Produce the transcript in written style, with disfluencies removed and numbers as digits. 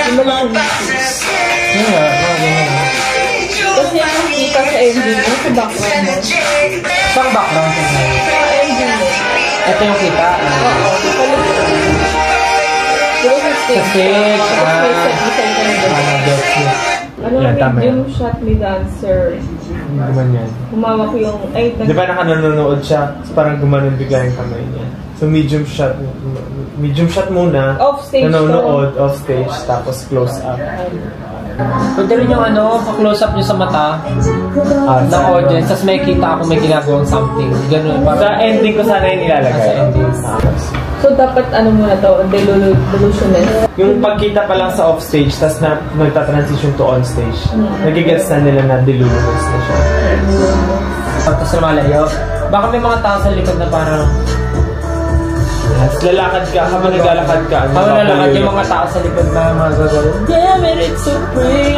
Yung malaking Yun nga, mga ganyan. kasi yung nakita sa ending mo, sa background mo. Saan background ko na? Sa ending mo. Ito yung kita. Oo. Diba sa stage? Sa stage, Tapos may set design ka na doon. Ano yung medium shot ni dancer? Guman yan. Humawak yung... Ay, Di ba nakanonood siya? Parang gumanon bigla yung kamay niya. So medium shot muna. Off stage. Nanonood, off stage, tapos close up. Pwede rin yung pa-close up nyo sa mata ng audience, tapos may kita ako may ginagawang something. Ganun. Sa ending ko sana yung ilalagay. Sa ending. So, dapat ano muna to? Delusionist. Yung pagkita pa lang sa off stage, tapos nagta-transition to on stage. Nagigets na nila na delulunous na siya. Tapos lumalayo. Baka may mga tao sa likod na parang Lalakad ka, habang naglalakad ka. habang lalakad yung mga tao sa likod na mga gagawin. Damn it, it's so pretty.